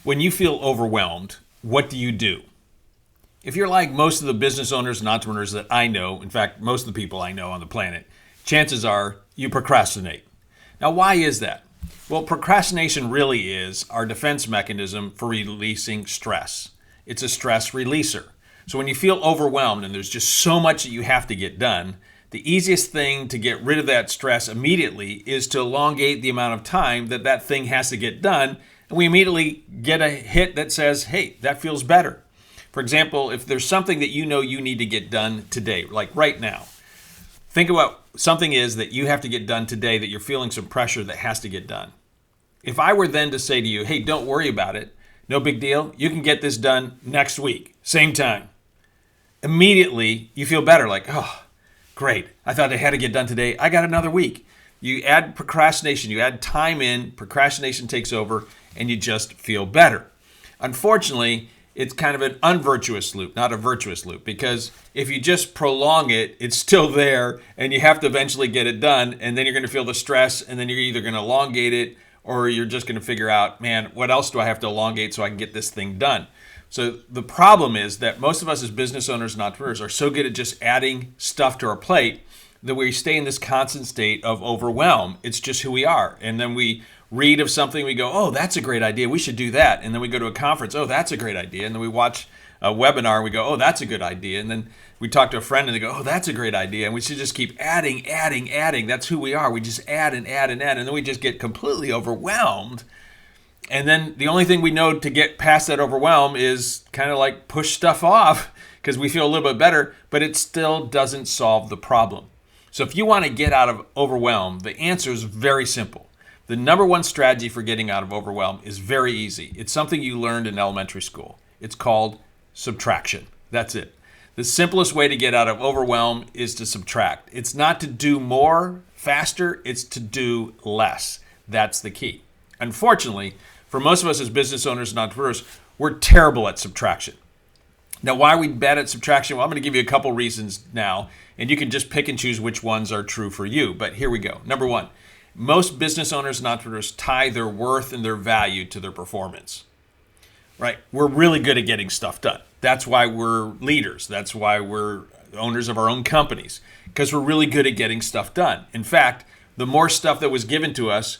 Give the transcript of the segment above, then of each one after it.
When you feel overwhelmed, what do you do? If you're like most of the business owners and entrepreneurs that I know, in fact, most of the people I know on the planet, chances are you procrastinate. Now, why is that? Well, procrastination really is our defense mechanism for releasing stress. It's a stress releaser. So when you feel overwhelmed and there's just so much that you have to get done, the easiest thing to get rid of that stress immediately is to elongate the amount of time that thing has to get done. And we immediately get a hit that says, hey, that feels better. For example, if there's something that you know you need to get done today, like right now, think about something is that you have to get done today that you're feeling some pressure that has to get done. If I were then to say to you, hey, don't worry about it, no big deal, you can get this done next week, same time. Immediately, you feel better, like, oh, great, I thought I had to get done today, I got another week. You add procrastination, you add time in, procrastination takes over, and you just feel better. Unfortunately, it's kind of an unvirtuous loop, not a virtuous loop, because if you just prolong it, it's still there, and you have to eventually get it done, and then you're going to feel the stress, and then you're either going to elongate it, or you're just going to figure out, man, what else do I have to elongate so I can get this thing done? So the problem is that most of us as business owners and entrepreneurs are so good at just adding stuff to our plate that we stay in this constant state of overwhelm. It's just who we are. And then we read of something, we go, oh, that's a great idea, we should do that. And then we go to a conference, oh, that's a great idea. And then we watch a webinar and we go, oh, that's a good idea. And then we talk to a friend and they go, oh, that's a great idea. And we should just keep adding. That's who we are. We just add and add and add. And then we just get completely overwhelmed. And then the only thing we know to get past that overwhelm is kind of like push stuff off because we feel a little bit better, but it still doesn't solve the problem. So if you want to get out of overwhelm, the answer is very simple. The number one strategy for getting out of overwhelm is very easy. It's something you learned in elementary school. It's called subtraction. That's it. The simplest way to get out of overwhelm is to subtract. It's not to do more faster, it's to do less. That's the key. Unfortunately, for most of us as business owners and entrepreneurs, we're terrible at subtraction. Now, why are we bad at subtraction? Well, I'm going to give you a couple reasons now, and you can just pick and choose which ones are true for you. But here we go. Number one, most business owners and entrepreneurs tie their worth and their value to their performance. Right? We're really good at getting stuff done. That's why we're leaders. That's why we're owners of our own companies, because we're really good at getting stuff done. In fact, the more stuff that was given to us,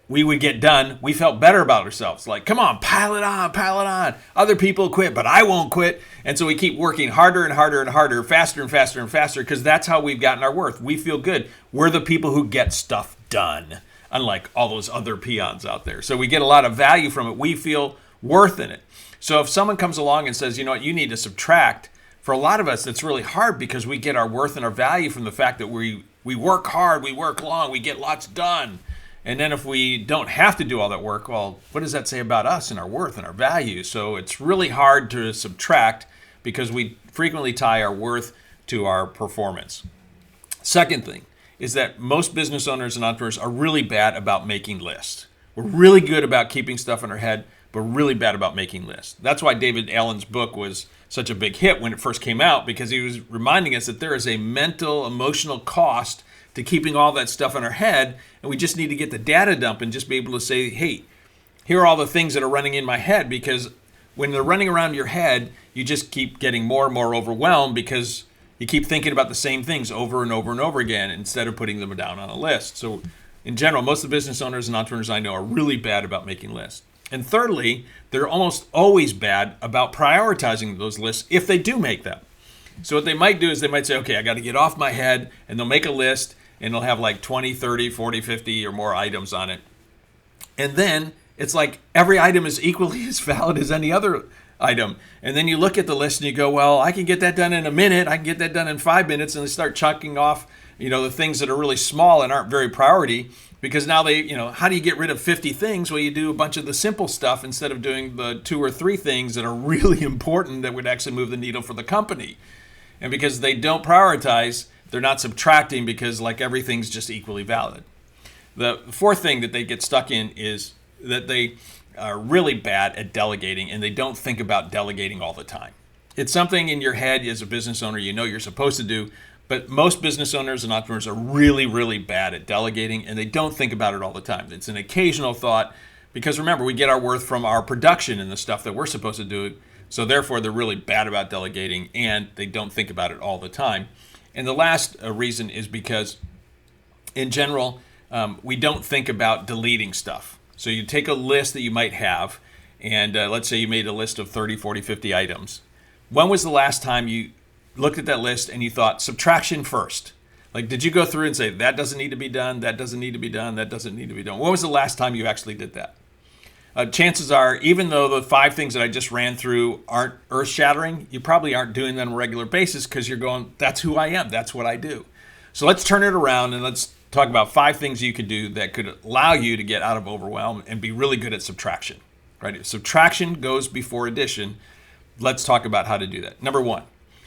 we would get done, we felt better about ourselves. Like, come on, pile it on. Other people quit, but I won't quit. And so we keep working harder and harder and harder, faster and faster and faster, because that's how we've gotten our worth. We feel good. We're the people who get stuff done, unlike all those other peons out there. So we get a lot of value from it. We feel worth in it. So if someone comes along and says, you know what, you need to subtract, for a lot of us, it's really hard because we get our worth and our value from the fact that we work hard, we work long, we get lots done. And then if we don't have to do all that work, well, what does that say about us and our worth and our value? So it's really hard to subtract because we frequently tie our worth to our performance. Second thing is that most business owners and entrepreneurs are really bad about making lists. We're really good about keeping stuff in our head, but really bad about making lists. That's why David Allen's book was such a big hit when it first came out, because he was reminding us that there is a mental, emotional cost to keeping all that stuff in our head, and we just need to get the data dump and just be able to say, hey, here are all the things that are running in my head, because when they're running around your head, you just keep getting more and more overwhelmed because you keep thinking about the same things over and over and over again instead of putting them down on a list. So in general, most of the business owners and entrepreneurs I know are really bad about making lists. And thirdly, they're almost always bad about prioritizing those lists if they do make them. So what they might do is they might say, okay, I got to get off my head, and they'll make a list, and they'll have like 20, 30, 40, 50 or more items on it. And then it's like every item is equally as valid as any other item. And then you look at the list and you go, well, I can get that done in a minute. I can get that done in 5 minutes. And they start chunking off, the things that are really small and aren't very priority, because now how do you get rid of 50 things? Well, you do a bunch of the simple stuff instead of doing the 2 or 3 things that are really important that would actually move the needle for the company. And because they don't prioritize, they're not subtracting because like everything's just equally valid. The fourth thing that they get stuck in is that they are really bad at delegating, and they don't think about delegating all the time. It's something in your head as a business owner you're supposed to do, but most business owners and entrepreneurs are really, really bad at delegating, and they don't think about it all the time. It's an occasional thought, Because remember, we get our worth from our production and the stuff that we're supposed to do. So therefore, they're really bad about delegating and they don't think about it all the time. And the last reason is because in general, we don't think about deleting stuff. So you take a list that you might have, and let's say you made a list of 30, 40, 50 items. When was the last time you looked at that list and you thought subtraction first? Like, did you go through and say, that doesn't need to be done, that doesn't need to be done, that doesn't need to be done? When was the last time you actually did that? Chances are, even though the 5 things that I just ran through aren't earth-shattering, you probably aren't doing them on a regular basis because you're going, that's who I am, that's what I do. So let's turn it around and let's talk about 5 things you could do that could allow you to get out of overwhelm and be really good at subtraction. Right? If subtraction goes before addition, let's talk about how to do that. Number 1,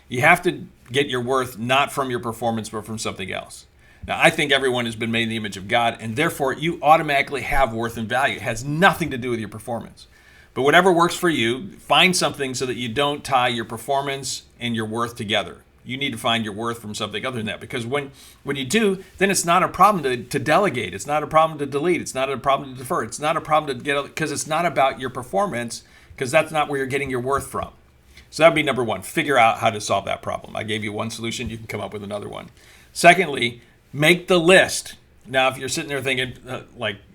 you have to get your worth not from your performance, but from something else. Now, I think everyone has been made in the image of God, and therefore you automatically have worth and value. It has nothing to do with your performance. But whatever works for you, find something so that you don't tie your performance and your worth together. You need to find your worth from something other than that. Because when you do, then it's not a problem to delegate. It's not a problem to delete. It's not a problem to defer. It's not a problem to get, because it's not about your performance, because that's not where you're getting your worth from. So that would be number 1. Figure out how to solve that problem. I gave you one solution. You can come up with another one. Secondly, make the list. Now, if you're sitting there thinking,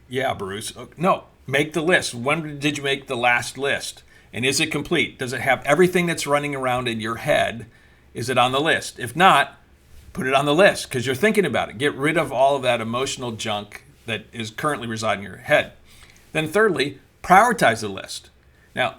yeah, Bruce, no, make the list. When did you make the last list? And is it complete? Does it have everything that's running around in your head? Is it on the list? If not, put it on the list because you're thinking about it. Get rid of all of that emotional junk that is currently residing in your head. Then thirdly, prioritize the list. Now,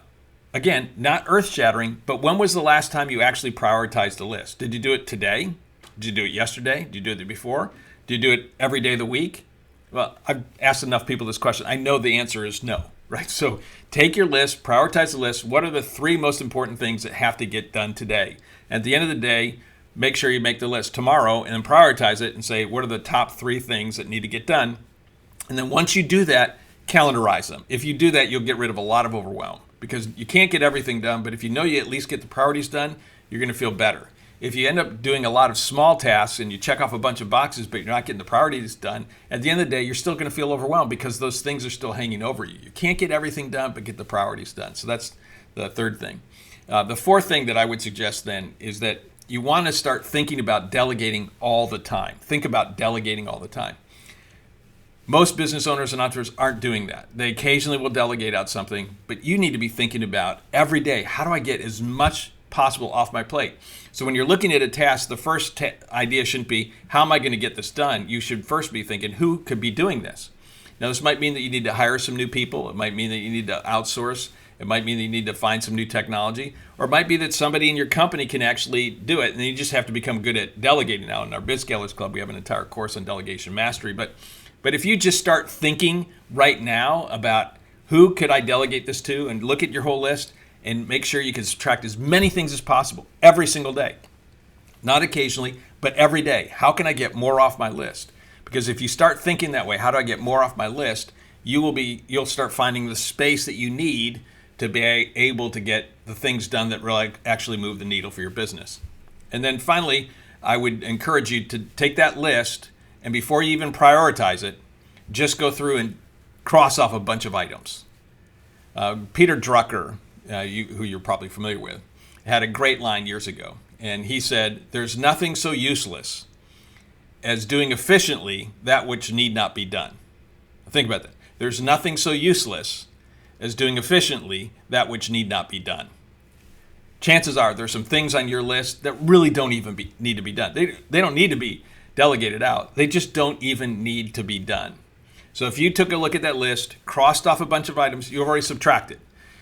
again, not earth-shattering, but when was the last time you actually prioritized the list? Did you do it today? Did you do it yesterday? Did you do it the before? Did you do it every day of the week? Well, I've asked enough people this question. I know the answer is no, right? So take your list, prioritize the list. What are the 3 most important things that have to get done today? At the end of the day, make sure you make the list tomorrow and then prioritize it and say, what are the top 3 things that need to get done? And then once you do that, calendarize them. If you do that, you'll get rid of a lot of overwhelm because you can't get everything done, but if you know you at least get the priorities done, you're going to feel better. If you end up doing a lot of small tasks and you check off a bunch of boxes, but you're not getting the priorities done, at the end of the day, you're still going to feel overwhelmed because those things are still hanging over you. You can't get everything done, but get the priorities done. So that's the 3rd thing. The 4th thing that I would suggest then is that you want to start thinking about delegating all the time. Think about delegating all the time. Most business owners and entrepreneurs aren't doing that. They occasionally will delegate out something, but you need to be thinking about every day, how do I get as much possible off my plate? So when you're looking at a task, the first idea shouldn't be, how am I going to get this done? You should first be thinking, who could be doing this? Now, this might mean that you need to hire some new people. It might mean that you need to outsource. It might mean that you need to find some new technology. Or it might be that somebody in your company can actually do it, and then you just have to become good at delegating. Now, in our Biz Scalers Club, we have an entire course on delegation mastery. But if you just start thinking right now about who could I delegate this to and look at your whole list, and make sure you can subtract as many things as possible every single day. Not occasionally, but every day. How can I get more off my list? Because if you start thinking that way, how do I get more off my list? You'll start finding the space that you need to be able to get the things done that really actually move the needle for your business. And then finally, I would encourage you to take that list and before you even prioritize it, just go through and cross off a bunch of items. Peter Drucker, who you're probably familiar with, had a great line years ago. And he said, there's nothing so useless as doing efficiently that which need not be done. Think about that. There's nothing so useless as doing efficiently that which need not be done. Chances are there's some things on your list that really don't even need to be done. They don't need to be delegated out. They just don't even need to be done. So if you took a look at that list, crossed off a bunch of items, you've already subtracted.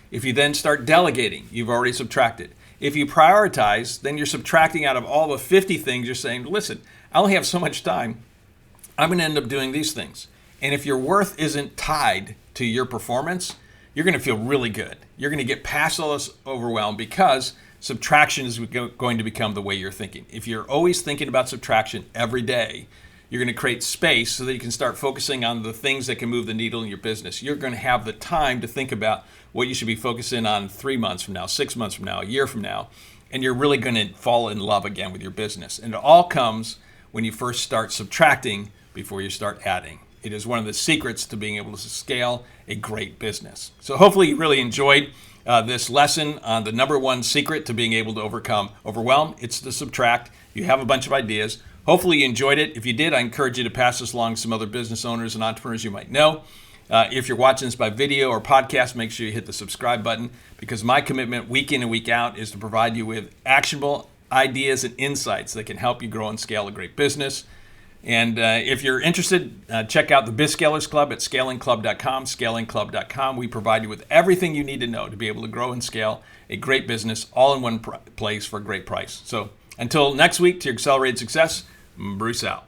If you then start delegating, you've already subtracted. If you prioritize, then you're subtracting out of all the 50 things. You're saying, listen, I only have so much time. I'm going to end up doing these things. And if your worth isn't tied to your performance, you're going to feel really good. You're going to get past all this overwhelm because subtraction is going to become the way you're thinking. If you're always thinking about subtraction every day, you're going to create space so that you can start focusing on the things that can move the needle in your business. You're going to have the time to think about what you should be focusing on 3 months from now, 6 months from now, a year from now, and you're really going to fall in love again with your business. And it all comes when you first start subtracting before you start adding. It is one of the secrets to being able to scale a great business. So hopefully you really enjoyed this lesson on the number one secret to being able to overcome overwhelm. It's to subtract. You have a bunch of ideas. Hopefully you enjoyed it. If you did, I encourage you to pass this along to some other business owners and entrepreneurs you might know. If you're watching this by video or podcast, make sure you hit the subscribe button, because my commitment week in and week out is to provide you with actionable ideas and insights that can help you grow and scale a great business. And if you're interested, check out the BizScalers Club at scalingclub.com, scalingclub.com. We provide you with everything you need to know to be able to grow and scale a great business all in one place for a great price. So until next week, to your accelerated success, Bruce out.